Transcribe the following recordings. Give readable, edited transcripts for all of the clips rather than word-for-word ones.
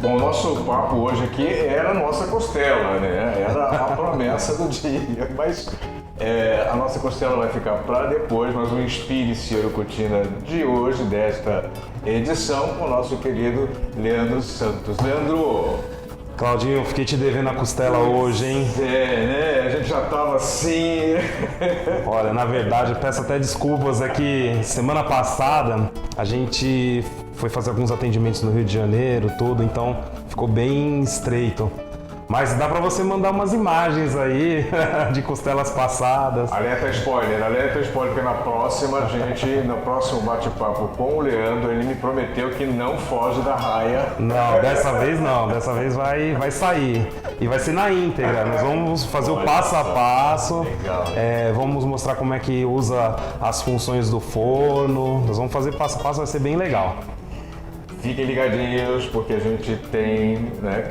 Bom, o nosso papo hoje aqui era a nossa costela, né? Era a promessa do dia, mas a nossa costela vai ficar para depois, mas o Inspire-se Urucutina de hoje, desta edição, com o nosso querido Leandro Santos. Leandro! Claudinho, fiquei te devendo a costela hoje, hein? Né? A gente já tava assim. Olha, na verdade, peço até desculpas, é que semana passada a gente foi fazer alguns atendimentos no Rio de Janeiro, tudo, então ficou bem estreito. Mas dá pra você mandar umas imagens aí de costelas passadas. Alerta spoiler, porque no próximo bate-papo com o Leandro, ele me prometeu que não foge da raia. Não, dessa vez não, dessa vez vai sair. E vai ser na íntegra, nós vamos fazer o passo a passo. Legal. Vamos mostrar como é que usa as funções do forno, nós vamos fazer passo a passo, vai ser bem legal. Fiquem ligadinhos, porque a gente tem, né,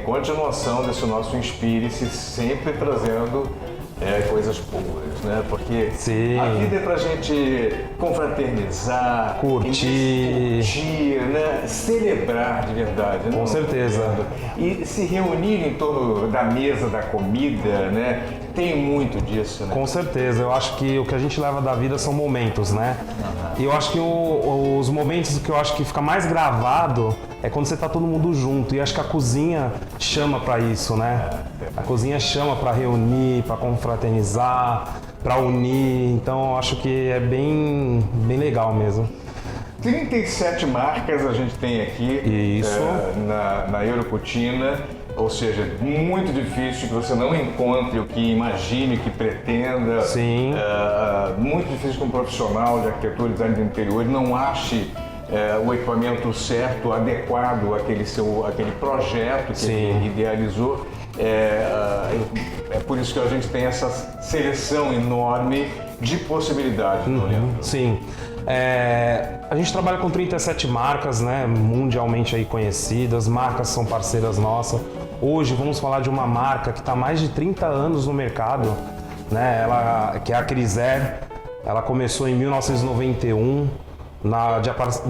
continuação desse nosso Inspire-se, sempre trazendo coisas boas, né? Porque Sim. A vida é pra gente confraternizar, curtir, né? Celebrar de verdade. Com certeza. E se reunir em torno da mesa da comida, né? Tem muito disso, né? Com certeza, eu acho que o que a gente leva da vida são momentos, né? E eu acho que os momentos que eu acho que fica mais gravado é quando você tá todo mundo junto. E acho que a cozinha chama para isso, né? A cozinha chama para reunir, para confraternizar, para unir. Então eu acho que é bem legal mesmo. 37 marcas a gente tem aqui na Urucutina. Ou seja, muito difícil que você não encontre o que imagine, o que pretenda. Sim. Muito difícil que um profissional de arquitetura e design de interior não ache o equipamento certo, adequado àquele projeto que ele idealizou. É por isso que a gente tem essa seleção enorme de possibilidades. Sim. A gente trabalha com 37 marcas, né, mundialmente aí conhecidas, marcas são parceiras nossas. Hoje vamos falar de uma marca que está há mais de 30 anos no mercado, né, que é a Criser. Ela começou em 1991,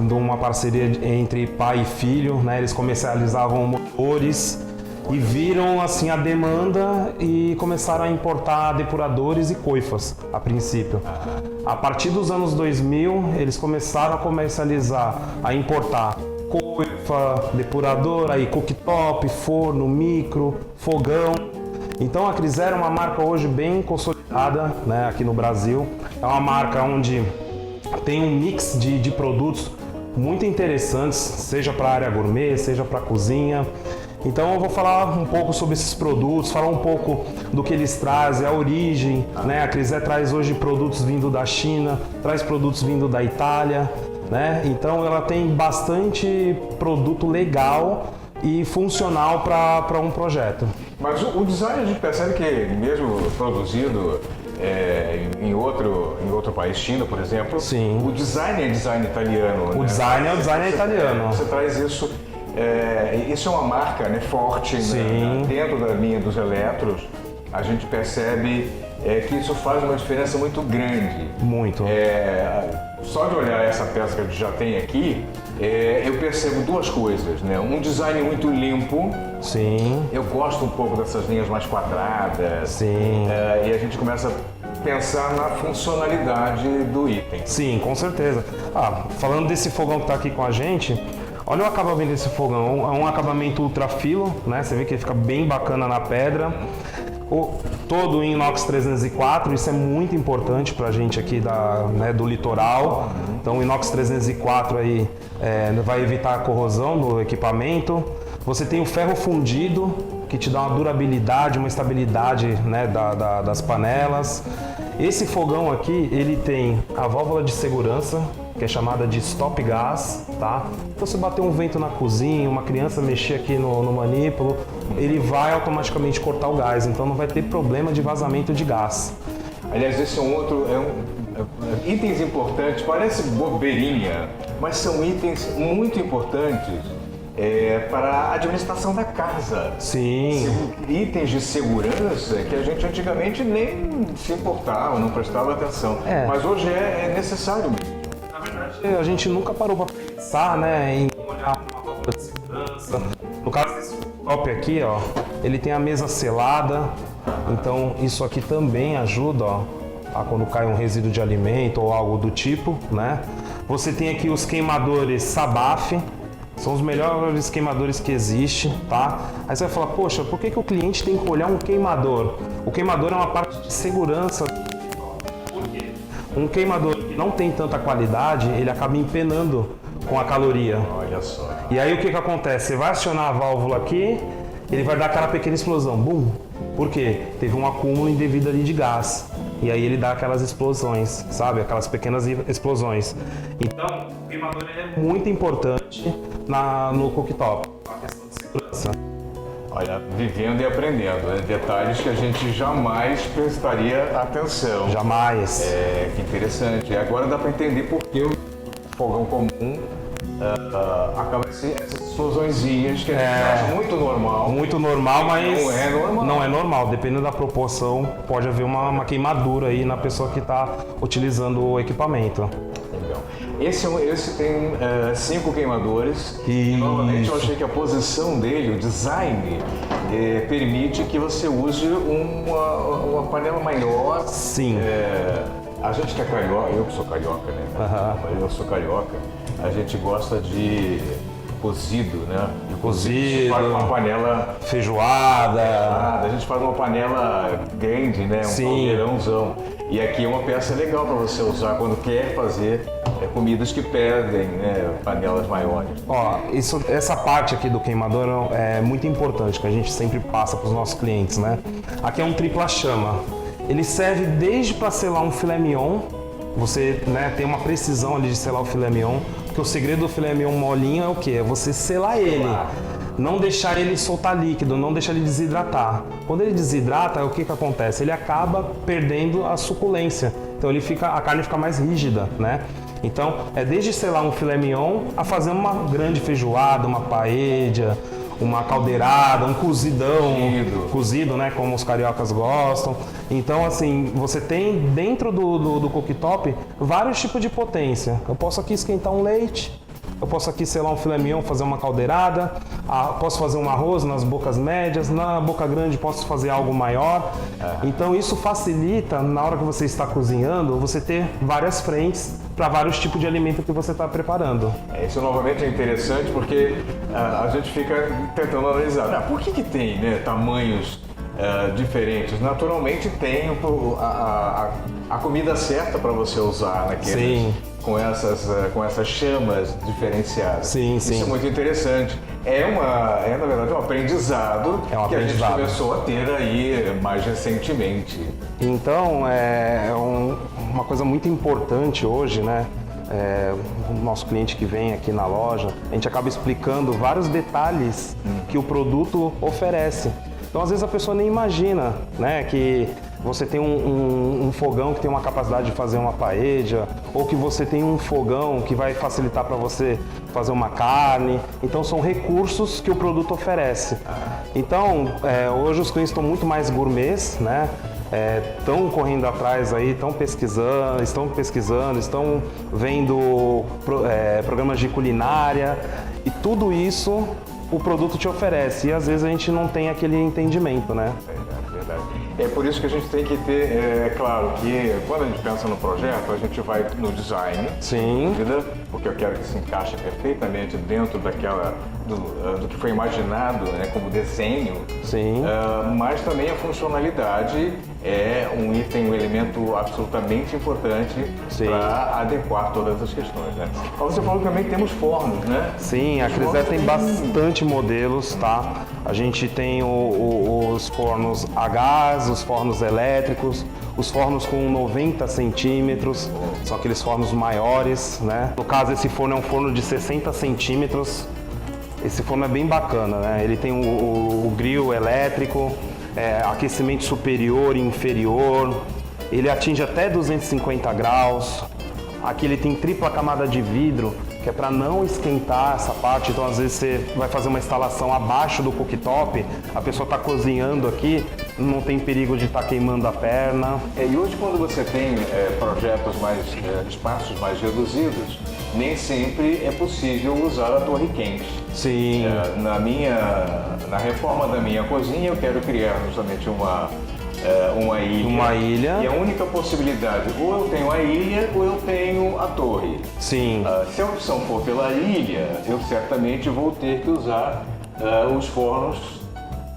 de uma parceria entre pai e filho, né, eles comercializavam motores e viram assim a demanda e começaram a importar depuradores e coifas a princípio. A partir dos anos 2000, eles começaram a comercializar, a importar coifa, depurador, aí cooktop, forno, micro, fogão. Então a Criser é uma marca hoje bem consolidada, né, aqui no Brasil. É uma marca onde tem um mix de produtos muito interessantes, seja para a área gourmet, seja para a cozinha. Então eu vou falar um pouco sobre esses produtos, falar um pouco do que eles trazem, a origem, né? A Criser traz hoje produtos vindo da China, traz produtos vindo da Itália, né? Então ela tem bastante produto legal e funcional para um projeto. Mas o design a gente percebe que mesmo produzido em outro país, China, por exemplo, sim, o design é design italiano. O design é o design italiano. Você traz isso. Isso é uma marca, né, forte, né, dentro da linha dos eletros. A gente percebe que isso faz uma diferença muito grande. Muito. Só de olhar essa peça que a gente já tem aqui, eu percebo duas coisas, né? Um design muito limpo. Sim. Eu gosto um pouco dessas linhas mais quadradas. Sim. E a gente começa a pensar na funcionalidade do item. Sim, com certeza. Falando desse fogão que está aqui com a gente, olha o acabamento desse fogão, é um acabamento ultra filo, né? Você vê que ele fica bem bacana na pedra. Todo em inox 304, isso é muito importante para a gente aqui do litoral. Então o inox 304 aí vai evitar a corrosão do equipamento. Você tem o ferro fundido, que te dá uma durabilidade, uma estabilidade, né, das panelas. Esse fogão aqui, ele tem a válvula de segurança, que é chamada de stop gas, tá? Então, se bater um vento na cozinha, uma criança mexer aqui no manípulo, ele vai automaticamente cortar o gás, então não vai ter problema de vazamento de gás. Aliás, esse é um outro, itens importantes, parece bobeirinha, mas são itens muito importantes para a administração da casa. Sim. Itens de segurança que a gente antigamente nem se importava, não prestava atenção, mas hoje é necessário mesmo. A gente nunca parou para pensar, né, em olhar uma válvula de segurança, No caso desse cooktop aqui, ó, ele tem a mesa selada, então isso aqui também ajuda, ó, a quando cai um resíduo de alimento ou algo do tipo, né? Você tem aqui os queimadores Sabaf, são os melhores queimadores que existe, tá? Aí você vai falar, poxa, por que o cliente tem que olhar um queimador? O queimador é uma parte de segurança. Por quê? Um queimador que não tem tanta qualidade, ele acaba empenando com a caloria. Olha só. E aí o que acontece? Você vai acionar a válvula aqui, ele vai dar aquela pequena explosão, bum! Por quê? Teve um acúmulo indevido ali de gás. E aí ele dá aquelas explosões, sabe? Aquelas pequenas explosões. Então, o queimador ele é muito importante no cooktop, a questão de segurança. Olha, vivendo e aprendendo, né? Detalhes que a gente jamais prestaria atenção. Jamais. Que interessante. E agora dá para entender por que o fogão comum acaba sendo essas explosõezinhas que a gente acha muito normal. Muito normal, mas não é normal. Não é normal. Dependendo da proporção, pode haver uma queimadura aí na pessoa que está utilizando o equipamento. Legal. Esse tem 5 queimadores. Isso. Novamente, eu achei que a posição dele, o design, permite que você use uma panela maior. Sim. A gente que é carioca, eu que sou carioca, né? Eu sou carioca, a gente gosta de cozido, né? De Cozido. faz uma panela Feijoada. a gente faz uma panela grande, né? Um Sim. caldeirãozão. E aqui é uma peça legal para você usar quando quer fazer comidas que pedem, né? Panelas maiores. Ó, essa parte aqui do queimador é muito importante, que a gente sempre passa para os nossos clientes, né? Aqui é um tripla chama. Ele serve desde para selar um filé mignon, você, né, tem uma precisão ali de selar o filé mignon, porque o segredo do filé mignon molinho é o quê? É você selar ele, não deixar ele soltar líquido, não deixar ele desidratar. Quando ele desidrata, o que acontece? Ele acaba perdendo a suculência, então a carne fica mais rígida, né? Então, é desde selar um filé mignon a fazer uma grande feijoada, uma paella, uma caldeirada, um cozido, né, como os cariocas gostam. Então, assim, você tem dentro do cooktop vários tipos de potência. Eu posso aqui esquentar um leite, eu posso aqui selar um filé mignon, fazer uma caldeirada, posso fazer um arroz nas bocas médias, na boca grande posso fazer algo maior. Então isso facilita, na hora que você está cozinhando, você ter várias frentes para vários tipos de alimento que você está preparando. Isso novamente é interessante porque a gente fica tentando analisar. Por que tem, né, tamanhos diferentes? Naturalmente tem a comida certa para você usar naqueles. Sim. Com essas chamas diferenciadas. Sim, sim. Isso é muito interessante. Na verdade, um aprendizado que a gente começou a ter aí mais recentemente. Então, uma coisa muito importante hoje, né? O nosso cliente que vem aqui na loja, a gente acaba explicando vários detalhes que o produto oferece. Então, às vezes a pessoa nem imagina, né, que você tem um fogão que tem uma capacidade de fazer uma paella, ou que você tem um fogão que vai facilitar para você fazer uma carne. Então são recursos que o produto oferece. Então hoje os clientes estão muito mais gourmets, né? Estão correndo atrás aí, estão pesquisando, estão vendo programas de culinária, e tudo isso o produto te oferece, e às vezes a gente não tem aquele entendimento, né? Verdade. É por isso que a gente tem que ter, claro, que quando a gente pensa no projeto, a gente vai no design, Sim. Porque eu quero que se encaixe perfeitamente dentro do que foi imaginado, né, como desenho. Sim. Mas também a funcionalidade é um elemento absolutamente importante para adequar todas as questões, né? Você falou que também temos fornos, né? Sim, a Criset tem bastante modelos, tá? A gente tem os fornos a gás, os fornos elétricos, os fornos com 90 centímetros, são aqueles fornos maiores, né? No caso, esse forno é um forno de 60 centímetros. Esse forno é bem bacana, né? Ele tem o grill elétrico, aquecimento superior e inferior, ele atinge até 250 graus. Aqui ele tem tripla camada de vidro, que é para não esquentar essa parte. Então, às vezes, você vai fazer uma instalação abaixo do cooktop, a pessoa está cozinhando aqui, não tem perigo de estar queimando a perna. E hoje, quando você tem projetos espaços mais reduzidos, nem sempre é possível usar a torre quente. Sim. Na reforma da minha cozinha, eu quero criar justamente uma ilha. Uma ilha. E a única possibilidade, ou eu tenho a ilha ou eu tenho a torre. Sim. Se a opção for pela ilha, eu certamente vou ter que usar os fornos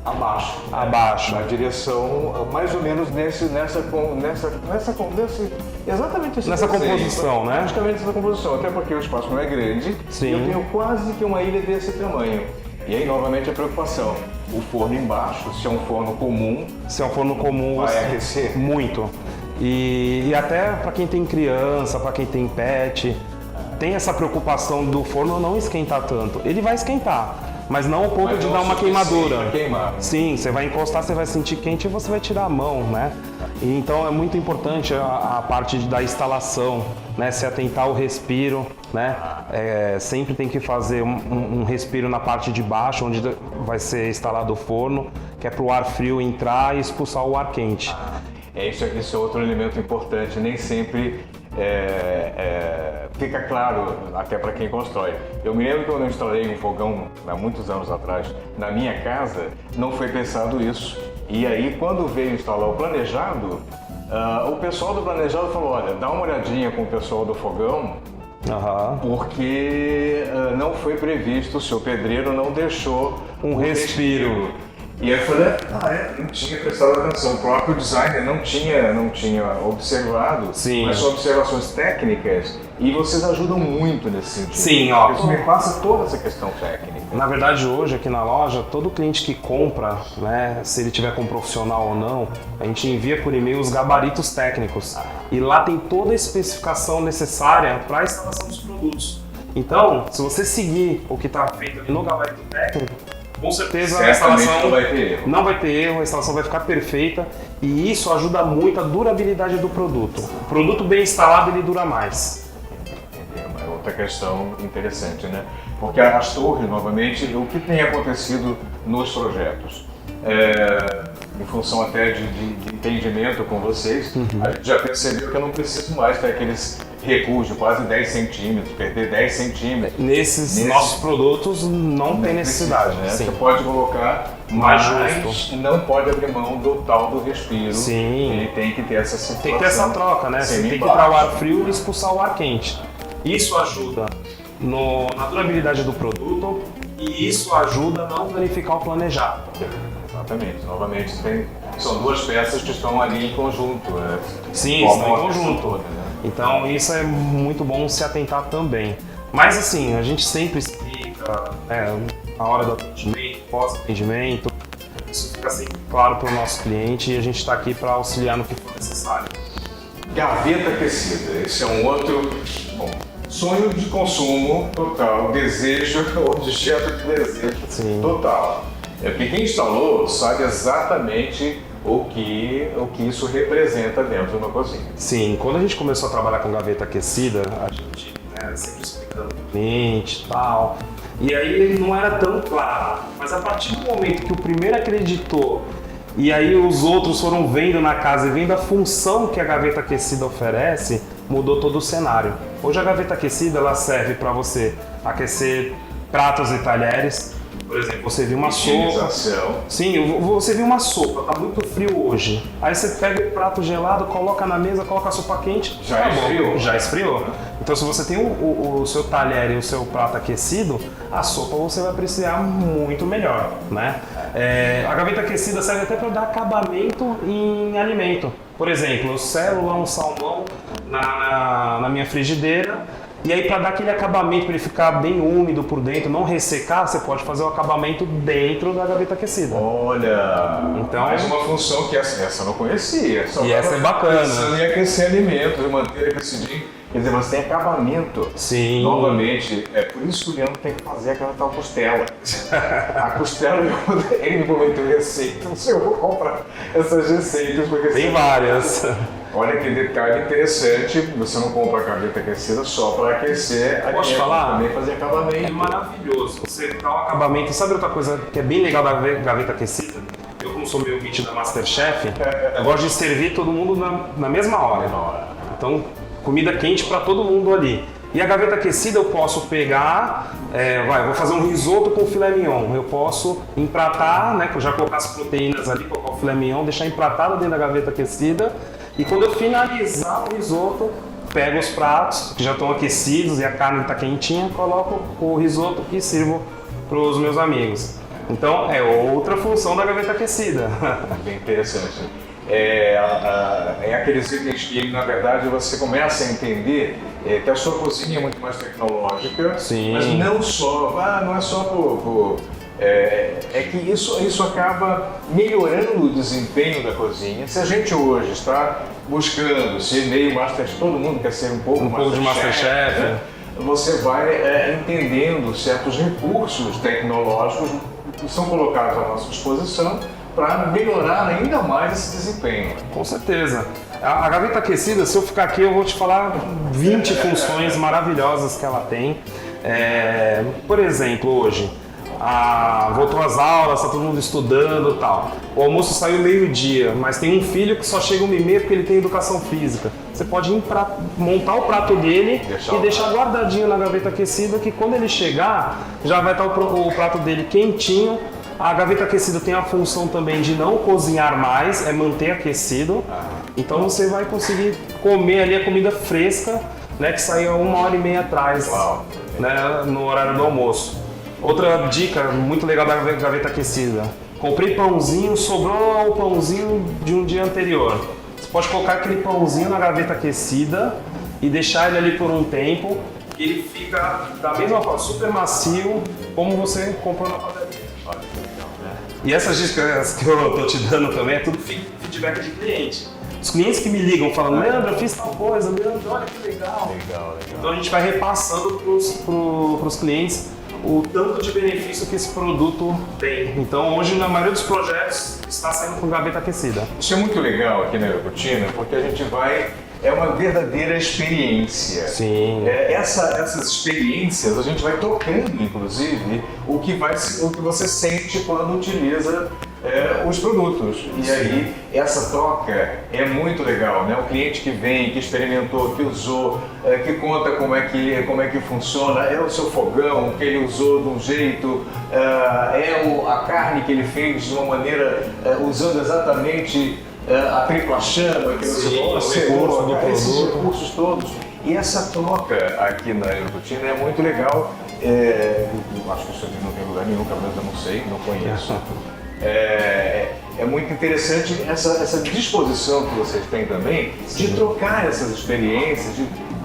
abaixo. Abaixo. Na direção, mais ou menos exatamente esse Nessa conceito. composição, né? Praticamente essa composição, até porque o espaço não é grande. Sim. E eu tenho quase que uma ilha desse tamanho. E aí, novamente, a preocupação. O forno embaixo, se é um forno comum... Se é um forno comum, vai aquecer. Muito. E até para quem tem criança, para quem tem pet, tem essa preocupação do forno não esquentar tanto. Ele vai esquentar, mas não ao ponto de dar uma queimadura. Queimar. Sim, você vai encostar, você vai sentir quente e você vai tirar a mão, né? E então é muito importante a parte da instalação, né? Se atentar ao respiro, né? Sempre tem que fazer um respiro na parte de baixo, onde vai ser instalado o forno, que é para o ar frio entrar e expulsar o ar quente. Isso é outro elemento importante, nem sempre fica claro até para quem constrói. Eu me lembro que quando eu instalei um fogão, há muitos anos atrás, na minha casa, não foi pensado isso. E aí, quando veio instalar o planejado, o pessoal do planejado falou, olha, dá uma olhadinha com o pessoal do fogão, porque não foi previsto, o seu pedreiro não deixou um respiro. E aí eu falei, não tinha prestado atenção, o próprio designer não tinha observado, Sim. Mas são observações técnicas e vocês ajudam muito nesse sentido. Sim, ó. Isso me passa toda essa questão técnica. Na verdade, hoje aqui na loja, todo cliente que compra, né, se ele tiver com um profissional ou não, a gente envia por e-mail os gabaritos técnicos. E lá tem toda a especificação necessária para a instalação dos produtos. Então, se você seguir o que está feito ali no gabarito técnico, com certeza a instalação não vai ter erro, a instalação vai ficar perfeita e isso ajuda muito a durabilidade do produto. O produto bem instalado, ele dura mais. É outra questão interessante, né? Porque as torres, novamente, o que tem acontecido nos projetos? Em função até de entendimento com vocês, a gente já percebeu que eu não preciso mais ter aqueles recuos de quase 10 centímetros, perder 10 centímetros. Nesses nossos produtos não tem necessidade, né? Sim. Você pode colocar mais justo. justo. Não pode abrir mão do tal do respiro. Sim. Ele tem que ter essa situação. Tem que ter essa troca, né? Você tem que entrar o ar frio e expulsar o ar quente. Isso ajuda na durabilidade do produto e isso ajuda a não danificar o planejado. Exatamente. Novamente, são duas peças que estão ali em conjunto. Sim, estão em conjunto. Toda, né? Então isso é muito bom se atentar também. Mas assim, a gente sempre explica a hora do atendimento, pós-atendimento. Isso fica sempre claro para o nosso cliente e a gente está aqui para auxiliar no que for necessário. Gaveta aquecida, esse é um outro sonho de consumo total, desejo, objeto de desejo total. Porque quem instalou sabe exatamente o que isso representa dentro de uma cozinha. Sim, quando a gente começou a trabalhar com gaveta aquecida, a gente sempre explicando para o cliente e tal, e aí ele não era tão claro, mas a partir do momento que o primeiro acreditou e aí os outros foram vendo na casa e vendo a função que a gaveta aquecida oferece, mudou todo o cenário. Hoje a gaveta aquecida ela serve para você aquecer pratos e talheres. Por exemplo, você viu uma sopa. Sim, você viu uma sopa, tá muito frio hoje. Aí você pega o prato gelado, coloca na mesa, coloca a sopa quente. Já esfriou. Já esfriou. Então se você tem o seu talher e o seu prato aquecido, a sopa você vai apreciar muito melhor, né? A gaveta aquecida serve até para dar acabamento em alimento. Por exemplo, eu selo lá um salmão na minha frigideira. E aí, para dar aquele acabamento, para ele ficar bem úmido por dentro, não ressecar, você pode fazer o acabamento dentro da gaveta aquecida. Olha, então, mais uma função que essa eu não conhecia. E essa é bacana. Pensando em aquecer alimentos, manter aquecidinho. Quer dizer, você tem acabamento. Sim. Novamente, é por isso que o Leandro tem que fazer aquela tal costela. A costela, ele me prometeu receita, não sei, eu vou comprar essas receitas. Porque tem várias. Olha que detalhe interessante, você não compra a gaveta aquecida só para aquecer a Posso falar? Também fazer acabamento. É maravilhoso. Você dá um acabamento. Sabe outra coisa que é bem legal da gaveta aquecida? Eu, como sou meio kit da Masterchef, eu gosto de servir todo mundo na mesma hora. Então, comida quente para todo mundo ali. E a gaveta aquecida eu posso pegar, vou fazer um risoto com filé mignon. Eu posso empratar, né, já colocar as proteínas ali, colocar o filé mignon, deixar empratado dentro da gaveta aquecida. E quando eu finalizar o risoto, pego os pratos que já estão aquecidos e a carne está quentinha, coloco o risoto e sirvo para os meus amigos. Então é outra função da gaveta aquecida. Bem interessante. É aqueles itens que, na verdade, você começa a entender que a sua cozinha é muito mais tecnológica. Sim. Mas não é só que isso acaba melhorando o desempenho da cozinha. Se a gente hoje está buscando ser meio Masterchef, todo mundo quer ser um pouco de Masterchef, né? Você vai entendendo certos recursos tecnológicos que são colocados à nossa disposição para melhorar ainda mais esse desempenho. Com certeza. A gaveta aquecida, se eu ficar aqui, eu vou te falar 20 funções maravilhosas que ela tem. Por exemplo, hoje, voltou às aulas, está todo mundo estudando e tal. O almoço saiu meio-dia, mas tem um filho que só chega 1h30 porque ele tem educação física. Você pode montar o prato dele e deixar guardadinho na gaveta aquecida, que quando ele chegar, já vai estar o prato dele quentinho. A gaveta aquecida tem a função também de não cozinhar mais, é manter aquecido. Então você vai conseguir comer ali a comida fresca, né, que saiu 1h30 atrás, né, no horário do almoço. Outra dica muito legal da gaveta aquecida: comprei pãozinho, sobrou o pãozinho de um dia anterior. Você pode colocar aquele pãozinho na gaveta aquecida e deixar ele ali por um tempo, e ele fica da mesma forma, super macio, como você comprou na padaria. Olha que legal, né? E essas dicas que eu tô te dando também é tudo feedback de cliente. Os clientes que me ligam falando: Leandro, eu fiz tal coisa, Leandro, olha que legal. Então a gente vai repassando pros clientes o tanto de benefício que esse produto tem. Então hoje, na maioria dos projetos, está saindo com gaveta aquecida. Isso é muito legal aqui na Aerocutina, porque a gente é uma verdadeira experiência. Sim. Essas experiências a gente vai tocando, inclusive, o que você sente quando utiliza os produtos. E aí, essa troca é muito legal, né? O cliente que vem, que experimentou, que usou, que conta como é que funciona, é o seu fogão que ele usou de um jeito, a carne que ele fez de uma maneira, usando exatamente a tripla chama, que você gosta, esses recursos todos. E essa troca aqui na Aerocutina é muito legal. Eu acho que isso aqui não tem lugar nenhum, pelo menos eu não sei, não conheço. É muito interessante essa disposição que vocês têm também de trocar essas experiências,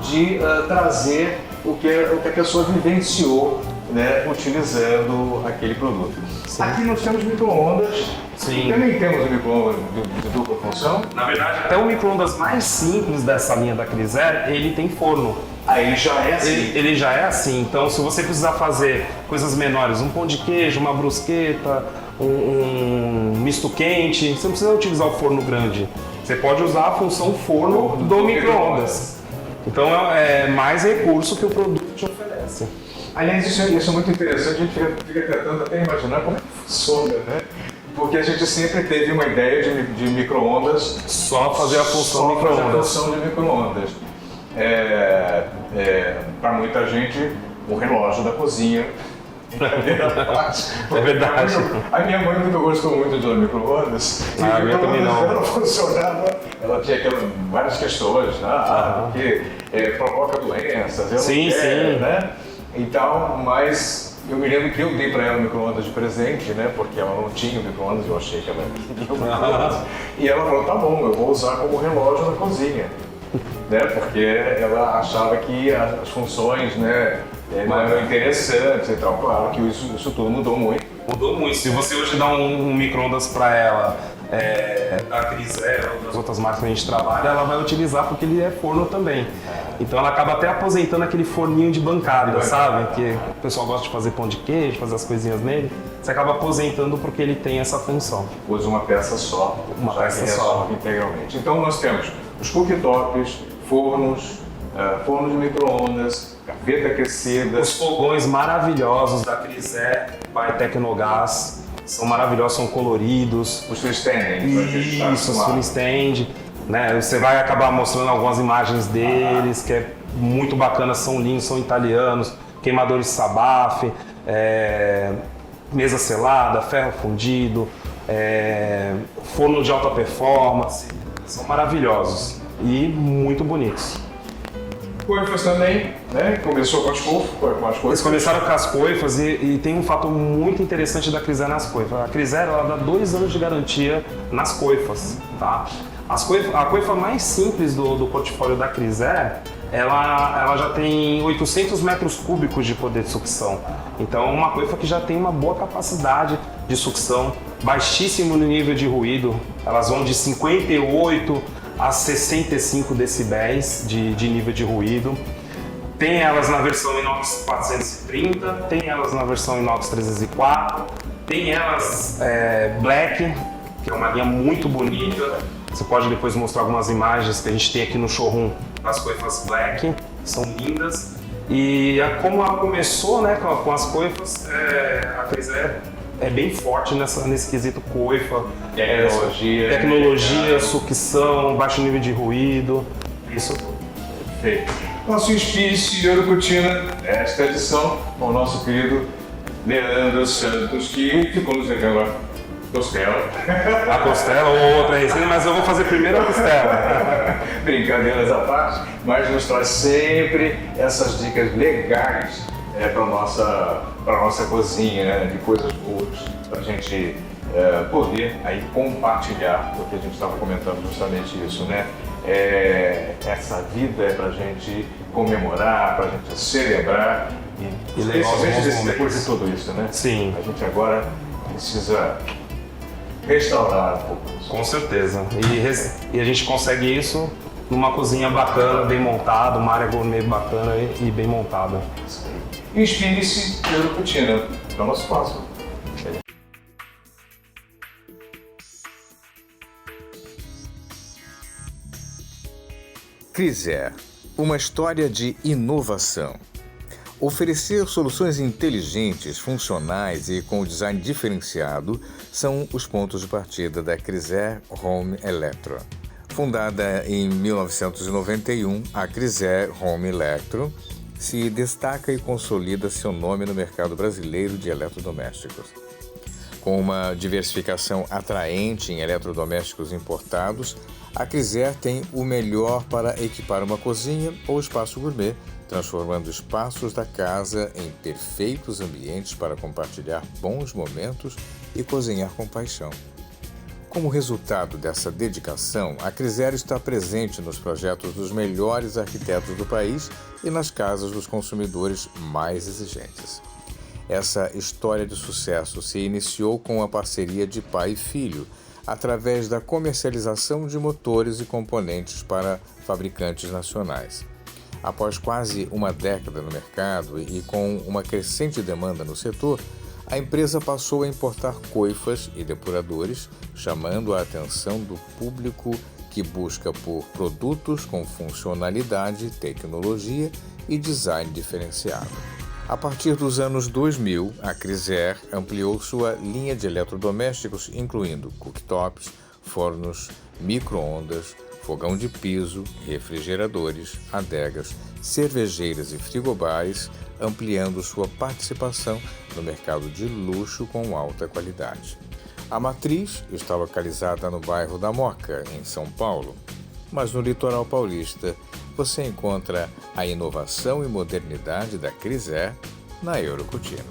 de trazer o que a pessoa vivenciou, né, utilizando aquele produto. Sim. Aqui nós temos micro-ondas. Sim. Também temos um micro-ondas de dupla função. Na verdade, até o micro-ondas mais simples dessa linha da Criser, ele tem forno. Aí já é assim? Ele já é assim. Então, se você precisar fazer coisas menores, um pão de queijo, uma brusqueta, um misto quente, você não precisa utilizar o forno grande. Você pode usar a função forno do micro-ondas. Então, é mais recurso que o produto te oferece. Aliás, isso é muito interessante, a gente fica tentando até imaginar como é que funciona, né? Porque a gente sempre teve uma ideia de micro-ondas. Só fazer a função de micro-ondas. Para muita gente, o relógio da cozinha. É verdade. A minha mãe nunca gostou muito de micro-ondas. A minha também não. Ela funcionava, ela tinha várias questões, né? Porque provoca doenças, sim. né? Então, mas eu me lembro que eu dei para ela um micro-ondas de presente, né? Porque ela não tinha o micro-ondas, eu achei que ela queria o micro-ondas. E ela falou: tá bom, eu vou usar como relógio na cozinha. Né? Porque ela achava que as funções, né, não eram interessantes e tal. Claro que isso tudo mudou muito. Mudou muito. Se você hoje dá um micro-ondas para ela, da Criser ou das outras marcas que a gente trabalha, ela vai utilizar porque ele é forno também. Então ela acaba até aposentando aquele forninho de bancada, sabe? Que o pessoal gosta de fazer pão de queijo, fazer as coisinhas nele. Você acaba aposentando porque ele tem essa função. Usa uma peça só, uma peça só, integralmente. Então nós temos os cooktops, fornos de micro-ondas, gaveta aquecida. Os fogões maravilhosos da Criser by Tecnogás. São maravilhosos, são coloridos. Os freestanding. Isso, os freestanding. né? Você vai acabar mostrando algumas imagens deles, que é muito bacana, são lindos, são italianos, queimadores de sabaf, mesa selada, ferro fundido, forno de alta performance, são maravilhosos e muito bonitos. Coifas também, né? Começou com as coifas. Eles começaram com as coifas e tem um fato muito interessante da Criser nas coifas. A Criser, ela dá 2 anos de garantia nas coifas, tá? A coifa mais simples do portfólio da Criser, ela já tem 800 metros cúbicos de poder de sucção. Então é uma coifa que já tem uma boa capacidade de sucção, baixíssimo nível de ruído. Elas vão de 58 a 65 decibéis de nível de ruído. Tem elas na versão inox 430, tem elas na versão inox 304, tem elas black, que é uma linha muito bonita. Você pode depois mostrar algumas imagens que a gente tem aqui no showroom das coifas black, são lindas. E como ela começou, né, com as coifas, a Criser é bem forte nesse quesito coifa, tecnologia, sucção, baixo nível de ruído, isso. Perfeito. Nosso Inspire-se Ouro Cortina, esta edição com o nosso querido Leandro Santos, que ficou nos devendo a costela. A costela ou outra receita, mas eu vou fazer primeiro a costela. Brincadeiras à parte, mas nos traz sempre essas dicas legais para nossa cozinha, né, de coisas boas, para a gente poder aí compartilhar, porque a gente estava comentando justamente isso, né? Essa vida é para a gente comemorar, para a gente celebrar e especialmente depois de tudo isso, né? Sim. A gente agora precisa restaurar um pouco isso. Com certeza. E a gente consegue isso numa cozinha bacana, bem montada, uma área gourmet bacana e bem montada. Inspire-se Ouro Cortina. É o nosso passo. Criser, uma história de inovação. Oferecer soluções inteligentes, funcionais e com design diferenciado são os pontos de partida da Criser Home Electro. Fundada em 1991, a Criser Home Electro se destaca e consolida seu nome no mercado brasileiro de eletrodomésticos. Com uma diversificação atraente em eletrodomésticos importados, a Criser tem o melhor para equipar uma cozinha ou espaço gourmet, transformando espaços da casa em perfeitos ambientes para compartilhar bons momentos e cozinhar com paixão. Como resultado dessa dedicação, a Criser está presente nos projetos dos melhores arquitetos do país e nas casas dos consumidores mais exigentes. Essa história de sucesso se iniciou com a parceria de pai e filho, através da comercialização de motores e componentes para fabricantes nacionais. Após quase uma década no mercado e com uma crescente demanda no setor, a empresa passou a importar coifas e depuradores, chamando a atenção do público que busca por produtos com funcionalidade, tecnologia e design diferenciado. A partir dos anos 2000, a Criser ampliou sua linha de eletrodomésticos, incluindo cooktops, fornos, micro-ondas, fogão de piso, refrigeradores, adegas, cervejeiras e frigobares, ampliando sua participação no mercado de luxo com alta qualidade. A matriz está localizada no bairro da Moca, em São Paulo, mas no litoral paulista você encontra a inovação e modernidade da Criser na Ouro Cortina.